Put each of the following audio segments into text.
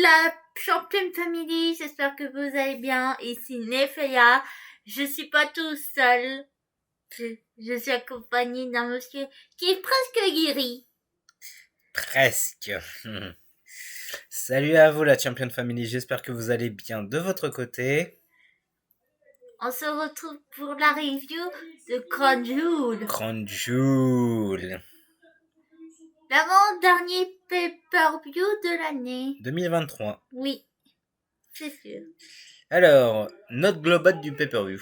la championne family, j'espère que vous allez bien. Ici Nefeya, je suis pas tout seul. Je suis accompagnée d'un monsieur qui est presque guéri. Presque. Salut à vous la Champion Family, j'espère que vous allez bien de votre côté. On se retrouve pour la review de Crown Jewel. Crown Jewel. L'avant-dernier pay-per-view de l'année. 2023. Oui, c'est sûr. Alors, note globale du pay-per-view.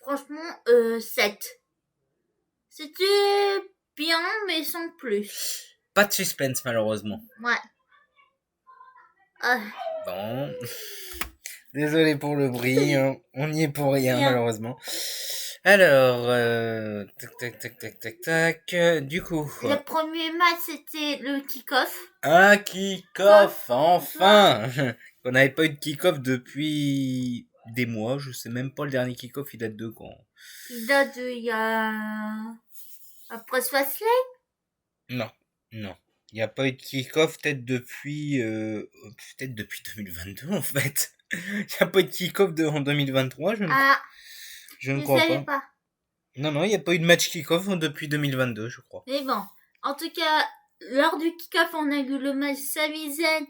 Franchement, 7. C'était bien, mais sans plus. Pas de suspense malheureusement. Ouais. Bon. Désolé pour le bruit, hein. On n'y est pour rien malheureusement. Alors, tac. Du coup. Le premier match, c'était le kick-off. Un kick-off, enfin. On n'avait pas eu de kick-off depuis des mois. Je sais même pas le dernier kick-off, il date de quand. Il date de il y a... Après Fastlane. Non. Il n'y a pas eu de kick-off peut-être depuis 2022 en fait. Il n'y a pas eu de kick-off en 2023, je ne crois pas. Non, il n'y a pas eu de match kick-off depuis 2022, je crois. Mais bon, en tout cas, lors du kick-off, on a eu le match Sami Zayn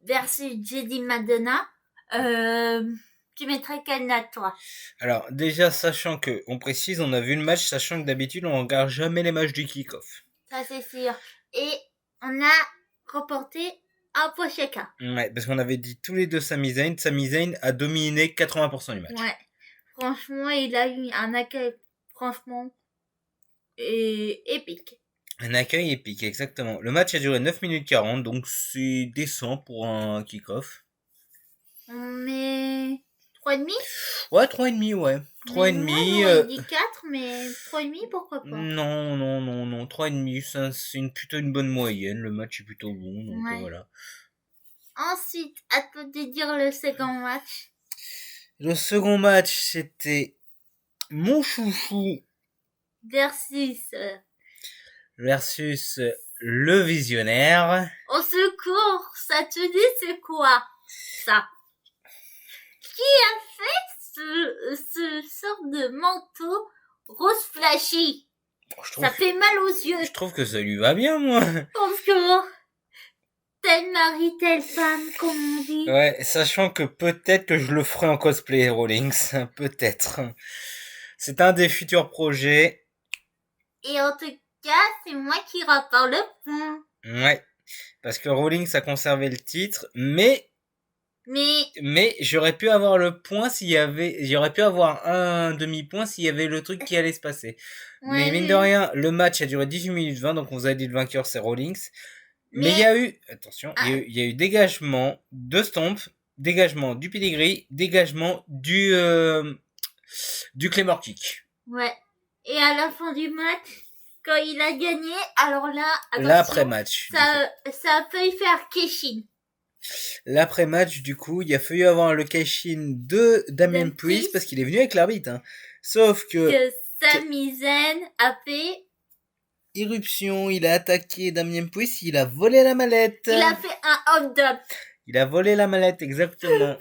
versus JD Madonna. Tu mettrais quelle note, toi? Alors, déjà, sachant que, on précise, on a vu le match, sachant que d'habitude, on regarde jamais les matchs du kick-off. Ça, c'est sûr. Et on a reporté un point chacun. Ouais, parce qu'on avait dit tous les deux Sami Zayn. Sami Zayn a dominé 80% du match. Ouais. Franchement, il a eu un accueil, franchement, épique. Un accueil épique, exactement. Le match a duré 9 minutes 40, donc c'est décent pour un kick-off. On met 3,5? Ouais, 3,5, ouais. 3,5. On dit 4, mais 3,5, pourquoi pas? Non. 3,5, c'est plutôt une bonne moyenne. Le match est plutôt bon, donc voilà. Ensuite, à toi de dire le second match. Le second match, c'était mon chouchou versus le visionnaire. Au secours, ça te dit c'est quoi ça? Qui a fait ce sort de manteau rose flashy? Ça fait mal aux yeux. Je trouve que ça lui va bien, moi. Parce que tel mari, telle femme, comme on dit. Ouais, sachant que peut-être que je le ferai en cosplay Rawlings. Peut-être. C'est un des futurs projets. Et en tout cas, c'est moi qui rapporte le point. Ouais. Parce que Rawlings a conservé le titre, mais j'aurais pu avoir le point j'aurais pu avoir un demi-point s'il y avait le truc qui allait se passer. Ouais, mais mine de rien, le match a duré 18 minutes 20, donc on vous a dit le vainqueur c'est Rawlings. Mais il y a eu, attention, il y a eu dégagement de Stomp, dégagement du pedigree, dégagement du Claymore Kick. Ouais. Et à la fin du match, quand il a gagné, alors là, l'après-match. Ça a failli faire cash-in. L'après-match, du coup, il a fallu avoir le cash-in de Damien Priest parce qu'il est venu avec l'arbitre. Hein. Sauf que Sami Zayn a fait irruption, il a attaqué Damien Priest, il a volé la mallette. Il a fait un hold-up. Il a volé la mallette, exactement.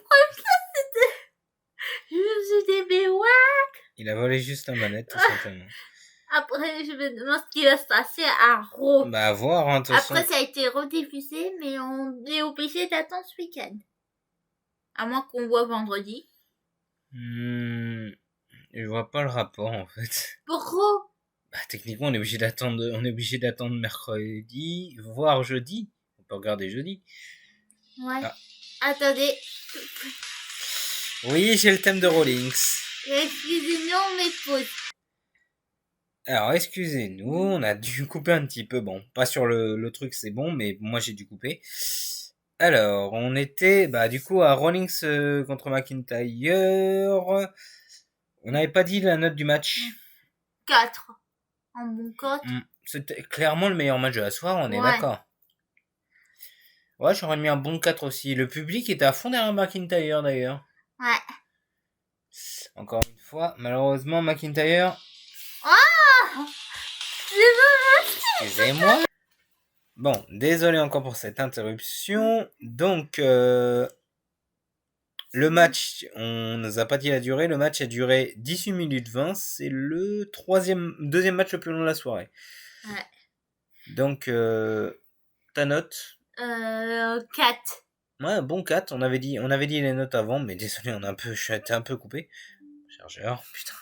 Je me suis dit, mais what? Il a volé juste la mallette, tout simplement. Après, je me demande ce qui va se passer à Raw. Bah, à voir, hein, Après, ça a été rediffusé, mais on est obligé d'attendre ce week-end. À moins qu'on voit vendredi. Je vois pas le rapport, en fait. Pourquoi? Bah, techniquement, on est obligé d'attendre mercredi, voire jeudi. On peut regarder jeudi. Ouais. Attendez. Oui, j'ai le thème de Rawlings. Excusez-nous, mes potes. Alors, excusez-nous, on a dû couper un petit peu. Bon, pas sur le truc, c'est bon, mais moi j'ai dû couper. Alors, on était, du coup, à Rawlings contre McIntyre. On n'avait pas dit la note du match. 4. En bon cote. C'était clairement le meilleur match de la soirée, on est d'accord. Ouais, j'aurais mis un bon 4 aussi. Le public était à fond derrière McIntyre, d'ailleurs. Ouais. Encore une fois, malheureusement, McIntyre... Ah! Excusez-moi. Bon, désolé encore pour cette interruption. Donc, le match, on nous a pas dit la durée. Le match a duré 18 minutes 20. C'est le deuxième match le plus long de la soirée. Ouais. Donc, ta note 4. Ouais, bon 4. On avait dit les notes avant, mais désolé, je suis été un peu coupé. Chargeur, putain.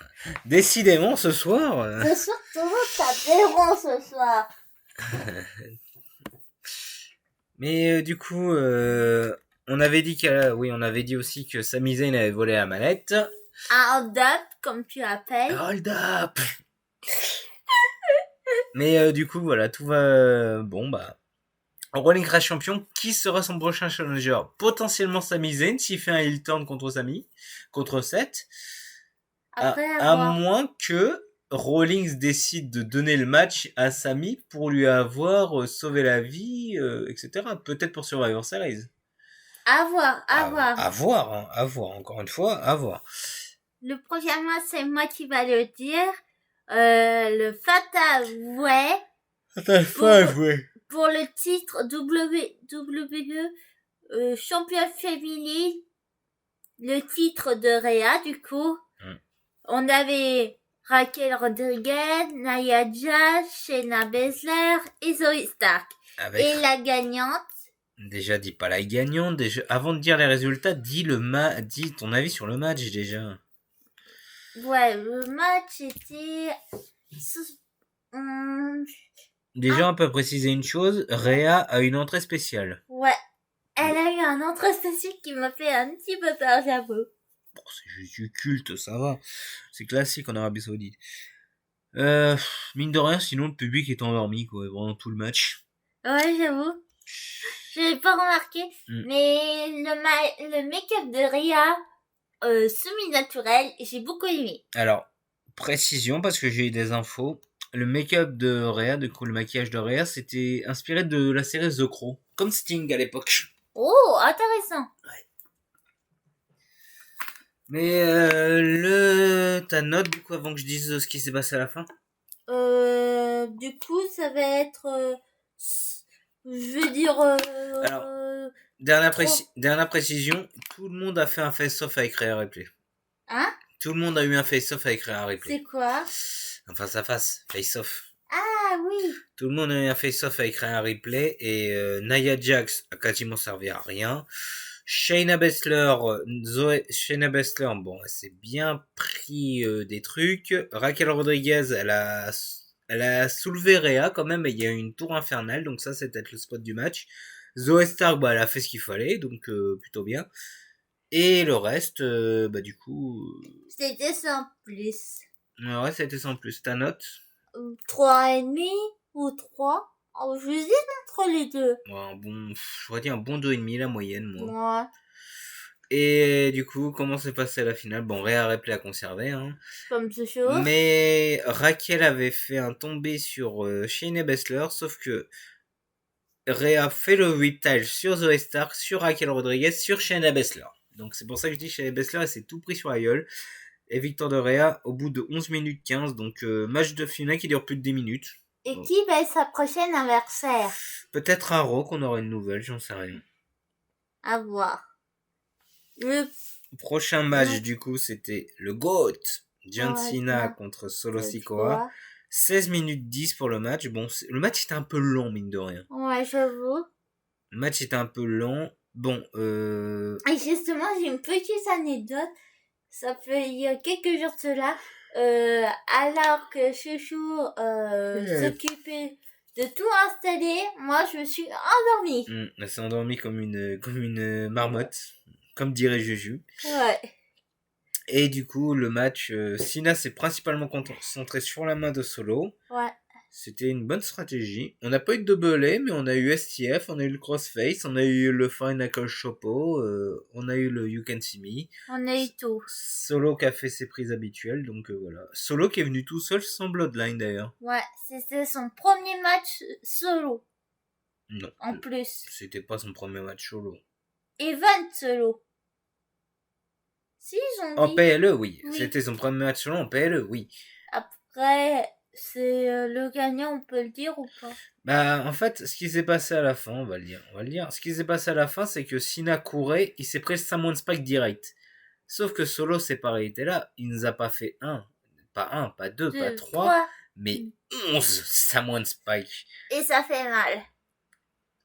Décidément, ce soir. Ce soir, tout le monde t'apéron ce soir. Mais du coup, on avait dit aussi que Sami Zayn avait volé la manette. Un hold-up, comme tu appelles. Hold up. Mais du coup, voilà, tout va bon, bah. Rollins reste champion. Qui sera son prochain challenger? Potentiellement Sami Zayn s'il fait un heel turn contre Seth. À moins que Rollins décide de donner le match à Sami pour lui avoir sauvé la vie, etc. Peut-être pour Survivor Series. À voir. À voir, encore une fois, à voir. Le prochain match, c'est moi qui va le dire. Le Fatal Way. Pour le titre WWE champion féminine. Le titre de Rhea, du coup. On avait Raquel Rodriguez, Nia Jax, Shayna Baszler et Zoe Stark. Et la gagnante. Déjà, dis pas la gagnante. Déjà, avant de dire les résultats, dis ton avis sur le match déjà. Ouais, le match était. Déjà, on peut préciser une chose. Rhea a une entrée spéciale. Ouais. Elle a eu un entrée spéciale qui m'a fait un petit peu peur, j'avoue. Bon, c'est juste du culte, ça va. C'est classique en Arabie Saoudite. Mine de rien, sinon le public est endormi, quoi, pendant tout le match. Ouais, j'avoue. Je l'ai pas remarqué, mais le make-up de Rhea, semi-naturel, j'ai beaucoup aimé. Alors, précision, parce que j'ai eu des infos. Le make-up de Rhea, du coup, le maquillage de Rhea, c'était inspiré de la série The Crow, comme Sting à l'époque. Oh, intéressant. Ouais. Mais ta note, du coup, avant que je dise ce qui s'est passé à la fin. Du coup, ça va être, je veux dire. Alors, dernière précision, tout le monde a fait un face-off avec Rhea Ripley. Hein? Tout le monde a eu un face-off avec Rhea Ripley. C'est quoi? Un face-à-face, face-off. Ah oui. Tout le monde a eu un face-off avec Rhea Ripley et Nia Jax a quasiment servi à rien. Shayna Baszler, bon, elle s'est bien pris des trucs. Raquel Rodriguez, elle a soulevé Rhea quand même, et il y a eu une tour infernale, donc ça c'est peut-être le spot du match. Zoe Stark, bah, elle a fait ce qu'il fallait, donc plutôt bien. Et le reste, bah du coup... C'était sans plus. Ouais, ça a été sans plus. Ta note? 3,5 ou 3. Oh, je hésite entre les deux. Ouais, j'aurais dit un bon 2,5 la moyenne, moi. Ouais. Et du coup, comment s'est passé la finale? Bon, Rhea Ripley a conservé, hein. Comme ce chose. Mais Raquel avait fait un tombé sur Shayna Baszler, sauf que Rhea fait le whip-tail sur Zoe Stark, sur Raquel Rodriguez, sur Shayna Baszler. Donc c'est pour ça que je dis Shayna Baszler, elle s'est tout pris sur la gueule. Et victoire de Rhea au bout de 11 minutes 15, donc match de finale qui dure plus de 10 minutes. Et qui va être sa prochaine adversaire? Peut-être un Raw qu'on aura une nouvelle, j'en sais rien. À voir. Le prochain match, du coup, c'était le GOAT. John Cena contre Solo Sikoa. 16 minutes 10 pour le match. Bon, le match était un peu long, mine de rien. Ouais, j'avoue. Le match était un peu long. Bon, Et justement, j'ai une petite anecdote. Ça fait il y a quelques jours de cela. Alors que Chouchou s'occupait de tout installer, moi je me suis endormie. Elle s'est endormie comme une marmotte, comme dirait Juju. Ouais. Et du coup, le match, Cena s'est principalement concentré sur la main de Solo. Ouais. C'était une bonne stratégie. On n'a pas eu de double A, mais on a eu STF, on a eu le crossface, on a eu le Fine Knuckle Chopo, on a eu le You Can See Me. On a eu tout. Solo qui a fait ses prises habituelles, donc voilà. Solo qui est venu tout seul sans Bloodline d'ailleurs. Ouais, c'était son premier match solo. Non. En plus. C'était pas son premier match solo. Event solo. Si, ils ont dit. En PLE, oui. C'était son premier match solo en PLE, oui. Après, c'est le gagnant, on peut le dire ou pas? Bah, en fait, ce qui s'est passé à la fin, on va le dire. Ce qui s'est passé à la fin, c'est que Cena courait, il s'est pris le Samoan Spike direct. Sauf que Solo, c'est pareil, il était là, il nous a pas fait pas deux, pas 2, trois, 3. mais 11 Samoan Spike. Et ça fait mal.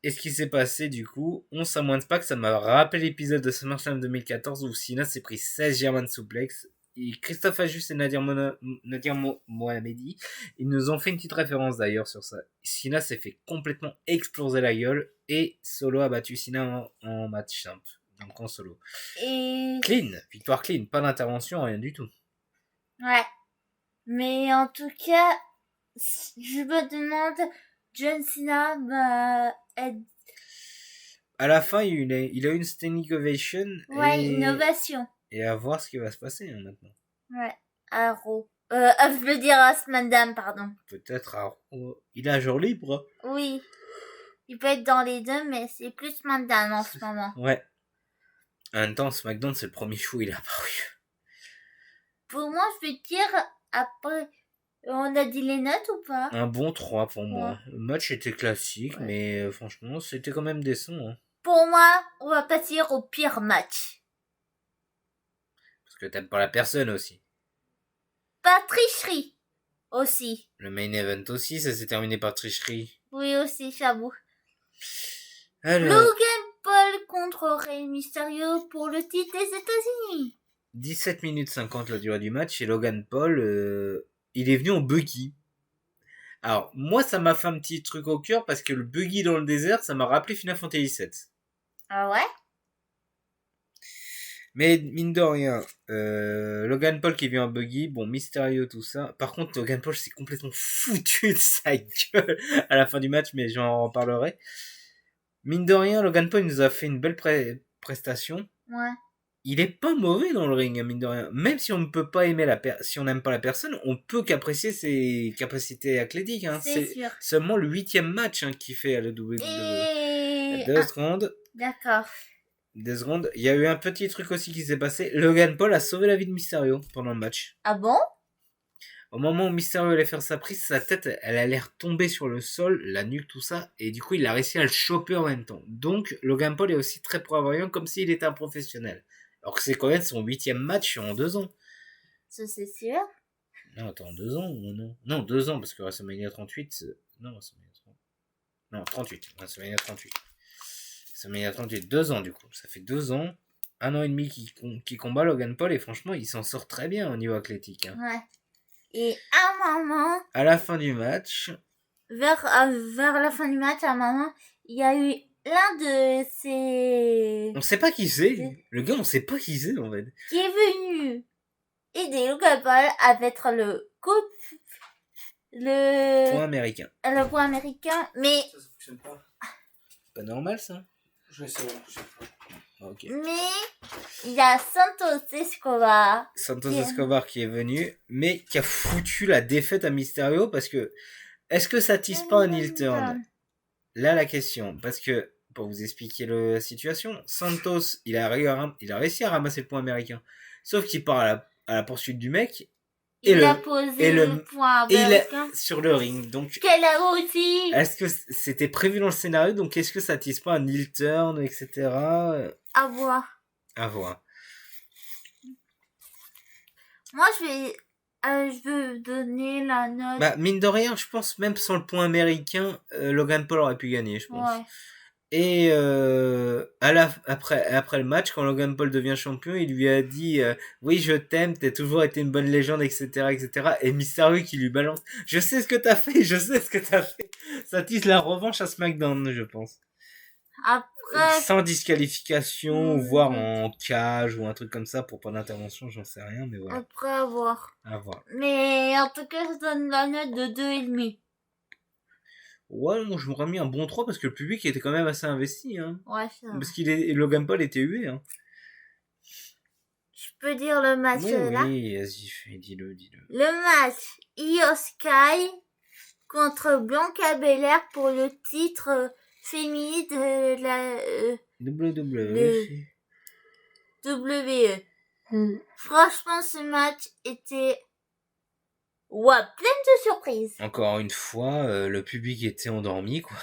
Et ce qui s'est passé, du coup, 11 Samoan Spike, ça m'a rappelé l'épisode de SummerSlam 2014 où Cena s'est pris 16 German Suplex. Et Christophe Ajus et Nadir Mohamedi, ils nous ont fait une petite référence d'ailleurs sur ça. Cena s'est fait complètement exploser la gueule et Solo a battu Cena en match simple, donc en solo. Et Clean, victoire clean, pas d'intervention, rien du tout. ouais. Mais en tout cas, je me demande, John Cena, À la fin, il a eu une standing ovation. ouais, et... innovation. Et à voir ce qui va se passer maintenant. Ouais, à Raw. Je veux dire à SmackDown, pardon. Peut-être à Raw. Il a un jour libre. Oui. Il peut être dans les deux, mais c'est plus SmackDown en ce moment. Ouais. En même temps, SmackDown, c'est le premier show, il a apparu. Pour moi, je veux dire, après, on a dit les notes ou pas? Un bon 3 pour moi. Le match était classique, mais franchement, c'était quand même décent. Hein. Pour moi, on va passer au pire match. Parce que t'aimes pas la personne aussi. Pas tricherie aussi. Le main event aussi, ça s'est terminé par tricherie. Oui aussi, j'avoue. Alors, Logan Paul contre Rey Mysterio pour le titre des États-Unis. 17 minutes 50 la durée du match et Logan Paul, il est venu en buggy. Alors, moi, ça m'a fait un petit truc au cœur parce que le buggy dans le désert, ça m'a rappelé Final Fantasy VII. Ah ouais? Mais mine de rien, Logan Paul qui vient en buggy, bon, Mysterio, tout ça. Par contre, Logan Paul s'est complètement foutu de sa gueule à la fin du match, mais j'en reparlerai. Mine de rien, Logan Paul nous a fait une belle prestation. Ouais. Il est pas mauvais dans le ring, mine de rien. Même si on ne peut pas aimer si on n'aime pas la personne, on peut qu'apprécier ses capacités athlétiques. Hein. C'est sûr. Seulement le 8e match hein, qu'il fait à la WWE. Et... 2 secondes. D'accord. 2 secondes. Il y a eu un petit truc aussi qui s'est passé. Logan Paul a sauvé la vie de Mysterio pendant le match. Ah bon? Au moment où Mysterio allait faire sa prise, sa tête, elle a l'air tombée sur le sol, la nuque, tout ça. Et du coup, il a réussi à le choper en même temps. Donc, Logan Paul est aussi très prévoyant comme s'il était un professionnel. Alors que c'est quand même son 8e match en 2 ans. Ça, c'est sûr. Non, attends, 2 ans ou non? Non, 2 ans, parce que WrestleMania 38, non, WrestleMania 38. Non, 38, WrestleMania 38. WrestleMania 38, 2 ans du coup. Ça fait 2 ans, 1 an et demi qui combat Logan Paul, et franchement, il s'en sort très bien au niveau athlétique. Hein. Ouais. Et à un moment... À la fin du match... Vers la fin du match, à un moment, il y a eu l'un de ces... On sait pas qui c'est. Le gars, on sait pas qui c'est, en fait. Qui est venu aider Logan Paul à mettre le coup... Point américain. Le point américain, mais... Ça fonctionne pas. Pas normal, ça. Je vais essayer. Okay. Mais il y a Santos Escobar. Escobar qui est venu, mais qui a foutu la défaite à Mysterio parce que est-ce que ça tisse pas un heel turn? Là la question, parce que pour vous expliquer la situation, Santos il a réussi à ramasser le point américain, sauf qu'il part à la poursuite du mec. Il a posé le point américain sur le ring. Donc, quelle a aussi. Est-ce que c'était prévu dans le scénario? Donc, est-ce que ça tisse pas un heel turn, etc. À voir. À voir. Moi, je veux donner la note. Bah, mine de rien, je pense même sans le point américain, Logan Paul aurait pu gagner, je pense. Ouais. Et après le match, quand Logan Paul devient champion, il lui a dit oui, je t'aime, t'as toujours été une bonne légende, etc., etc. Et Mysterio qui lui balance, je sais ce que t'as fait, je sais ce que t'as fait. Ça tisse la revanche à SmackDown, je pense. Après. Sans disqualification, voire en cage ou un truc comme ça pour pas d'intervention, j'en sais rien, mais voilà. Après à voir. À voir. Mais en tout cas, je donne la note de 2,5. Ouais, moi je m'aurais mis un bon 3 parce que le public était quand même assez investi. Hein. Ouais, ça va. Parce Logan Paul était hué. Hein. Je peux dire le match là? Oui, vas-y, dis-le. Le match Io Sky contre Bianca Belair pour le titre féminin de la WWE. Franchement, ce match était Ouais, plein de surprises. Encore une fois, le public était endormi, quoi.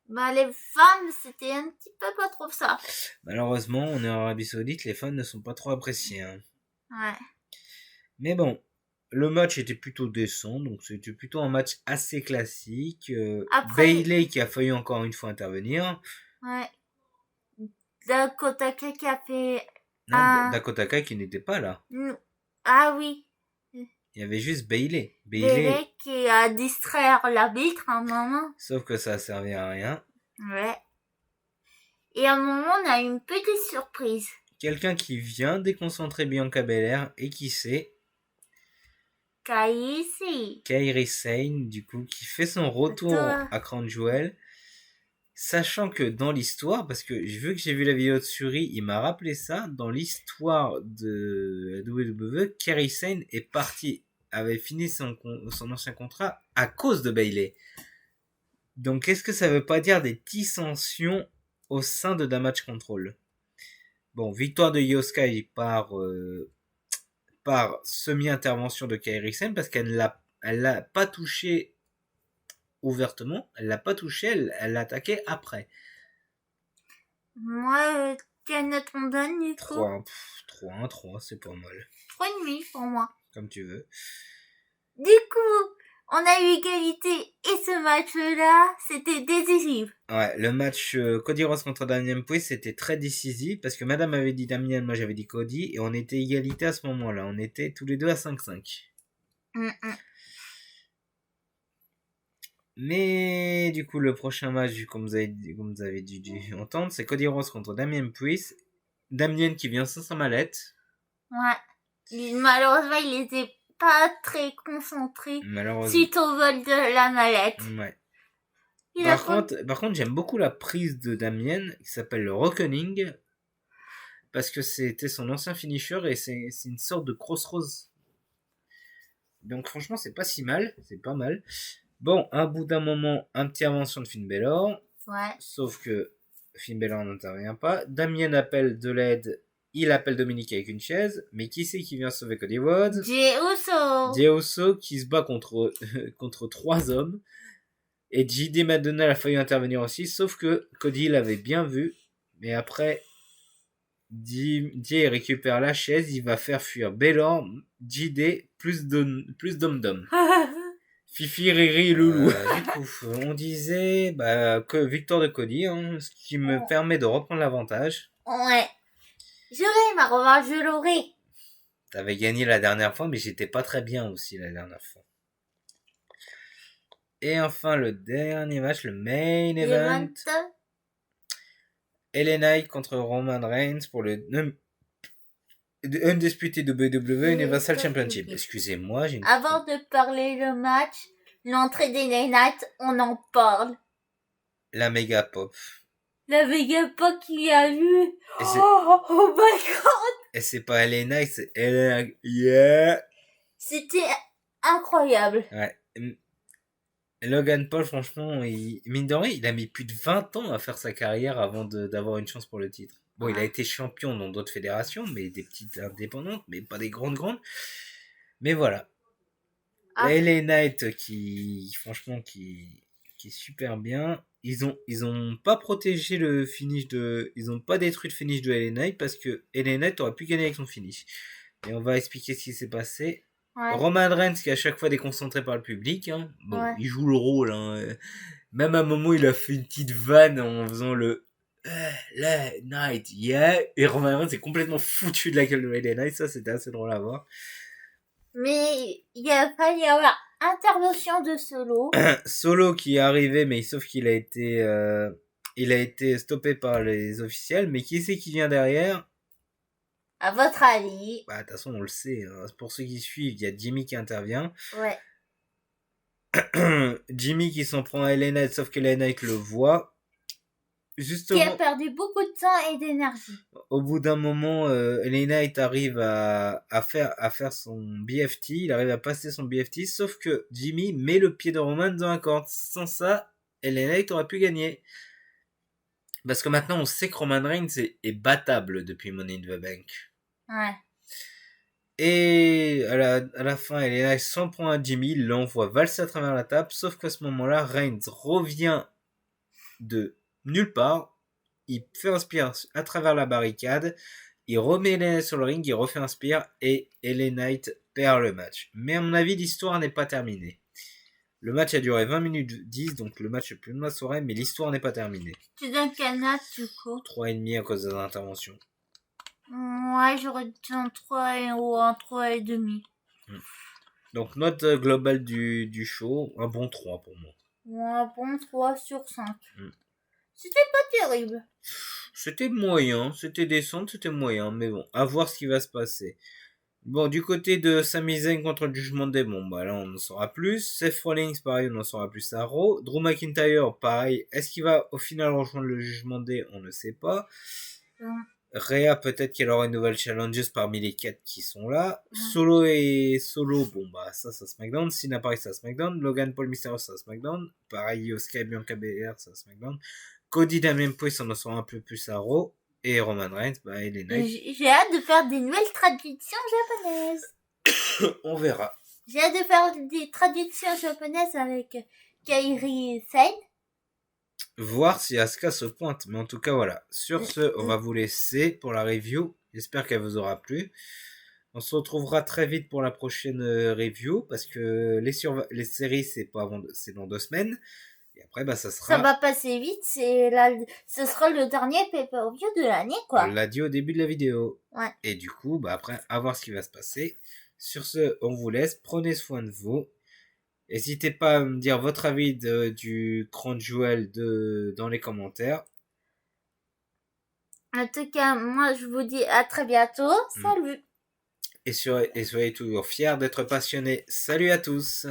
Bah, les femmes, c'était un petit peu pas trop ça. Malheureusement, on est en Arabie Saoudite, les fans ne sont pas trop appréciés. Hein. Ouais. Mais bon, le match était plutôt décent, donc c'était plutôt un match assez classique. Après- Bayley qui a failli encore une fois intervenir. Ouais. Dakota Kai qui a fait Non, Dakota Kai qui n'était pas là. Ah oui. Il y avait juste Bayley. Bayley qui a distraire l'arbitre à un moment. Sauf que ça a servi à rien. Ouais. Et à un moment, on a une petite surprise. Quelqu'un qui vient déconcentrer Bianca Belair et qui c'est Kairi Sane, du coup, qui fait son retour à Crown Jewel. Sachant que dans l'histoire, parce que vu que j'ai vu la vidéo de Suri, il m'a rappelé ça, dans l'histoire de la WWE, Kairi Sane est parti, avait fini son ancien contrat à cause de Bayley. Donc est-ce que ça veut pas dire des dissensions au sein de Damage Control? Bon, victoire de Io Sky par semi-intervention de Kairi Sane, parce qu'elle l'a pas touché ouvertement, elle l'a pas touché, elle l'a attaqué après. Moi, quelle note on donne du coup? 3, c'est pas mal. 3,5 pour moi. Comme tu veux. Du coup, on a eu égalité et ce match-là, c'était décisif. Ouais, le match Cody Rhodes contre Damian Priest, c'était très décisif parce que madame avait dit Damian, moi j'avais dit Cody et on était égalité à ce moment-là. On était tous les deux à 5-5. Mais du coup, le prochain match, comme vous avez dû entendre, c'est Cody Rhodes contre Damian Priest. Damian qui vient sans sa mallette. Ouais. Malheureusement, il était pas très concentré suite au vol de la mallette. Ouais. Par contre, j'aime beaucoup la prise de Damian qui s'appelle le Reckoning parce que c'était son ancien finisher et c'est une sorte de crossroads. Donc franchement, c'est pas si mal, c'est pas mal. Bon, à bout d'un moment, intervention de Finn Balor. Ouais. Sauf que Finn Balor n'intervient pas. Damien appelle de l'aide. Il appelle Dominique avec une chaise. Mais qui c'est qui vient sauver Cody Rhodes? Jey Uso qui se bat contre 3 hommes. Et JD McDonald a failli intervenir aussi. Sauf que Cody l'avait bien vu. Mais après, Jay récupère la chaise. Il va faire fuir Balor, JD, plus Dom-Dom. Fifi, Riri, Loulou. Du coup, on disait que victoire de Cody, hein, ce qui me permet de reprendre l'avantage. Ouais. J'aurai ma revanche, je l'aurai. T'avais gagné la dernière fois, mais j'étais pas très bien aussi la dernière fois. Et enfin, le dernier match, le main event. LA Knight contre Roman Reigns pour le Undisputed WWE Universal Championship. Excusez-moi, j'ai une... Avant de parler le match, l'entrée des Knight, on en parle. La méga pop. La méga pop qu'il y a eu. Oh my god. Et c'est pas LA Knight, c'est LA... Yeah. C'était incroyable. Ouais. Logan Paul, franchement, mine de rien, il a mis plus de 20 ans à faire sa carrière avant d'avoir une chance pour le titre. Bon, il a été champion dans d'autres fédérations, mais des petites indépendantes, mais pas des grandes. Mais voilà. LA Knight franchement, qui est super bien. Ils ont pas protégé le finish ils ont pas détruit le finish de LA Knight parce que LA Knight aurait pu gagner avec son finish. Et on va expliquer ce qui s'est passé. Ouais. Roman Reigns qui est à chaque fois déconcentré par le public, hein. Bon, il joue le rôle, hein. Même à un moment, il a fait une petite vanne en faisant le LA Knight, yeah. Et Roman Reigns est complètement foutu de la gueule de LA Knight. Ça, c'était assez drôle à voir. Mais il a fallu avoir intervention de Solo. Solo qui est arrivé, mais sauf qu'il a été stoppé par les officiels. Mais qui c'est qui vient derrière? À votre avis? De toute façon, on le sait. Hein. Pour ceux qui suivent, il y a Jimmy qui intervient. Ouais. Jimmy qui s'en prend à LA Knight, sauf que LA Knight le voit. Justement, qui a perdu beaucoup de temps et d'énergie. Au bout d'un moment, LA Knight arrive à faire son BFT. Il arrive à passer son BFT, sauf que Jimmy met le pied de Roman dans la corde. Sans ça, LA Knight aurait pu gagner. Parce que maintenant, on sait que Roman Reigns est battable depuis Money in the Bank. Ouais. Et à la fin, Elena s'en prend à Jimmy, l'envoie valser à travers la table, sauf qu'à ce moment-là, Reigns revient de nulle part, il fait un spear à travers la barricade, il remet Elena sur le ring, il refait un spear, et LA Knight perd le match. Mais à mon avis, l'histoire n'est pas terminée. Le match a duré 20 minutes 10, donc le match est plus de ma soirée, mais l'histoire n'est pas terminée. Tu donnes quelle note du coup? 3,5 à cause de l'intervention. Ouais, j'aurais dit un 3 ou un 3,5. Donc note globale du show, un bon 3 pour moi. Ouais, bon 3 sur 5. C'était pas terrible. C'était moyen, c'était décent, c'était moyen, mais bon, à voir ce qui va se passer. Bon, du côté de Sami Zayn contre le Jugement Day, bon, bah là on en saura plus. Seth Rollins, pareil, on en saura plus à Raw. Drew McIntyre, pareil, est-ce qu'il va au final rejoindre le Jugement Day? On ne sait pas. Rhea, peut-être qu'elle aura une nouvelle challengeuse parmi les 4 qui sont là. Solo, bon bah ça SmackDown. Cena pareil, ça SmackDown. Logan Paul Mysterio, ça SmackDown. Pareil, Oscar Bianca Belair, ça SmackDown. Cody Damien Priest, on en saura un peu plus à Raw. Et Roman Reigns, bah et les Knights. J'ai hâte de faire des nouvelles traductions japonaises. On verra. J'ai hâte de faire des traductions japonaises avec Kairi Sane. Voir si Asuka se pointe. Mais en tout cas, voilà. Sur ce, on va vous laisser pour la review. J'espère qu'elle vous aura plu. On se retrouvera très vite pour la prochaine review. Parce que les séries, c'est dans 2 semaines. Et après, bah, ça va passer vite. Ce sera le dernier pay-per-view de l'année, quoi. On l'a dit au début de la vidéo. Ouais. Et du coup, bah, après, à voir ce qui va se passer. Sur ce, on vous laisse. Prenez soin de vous. N'hésitez pas à me dire votre avis du Crown Jewel dans les commentaires. En tout cas, moi, je vous dis à très bientôt. Salut. Et soyez toujours fiers d'être passionnés. Salut à tous.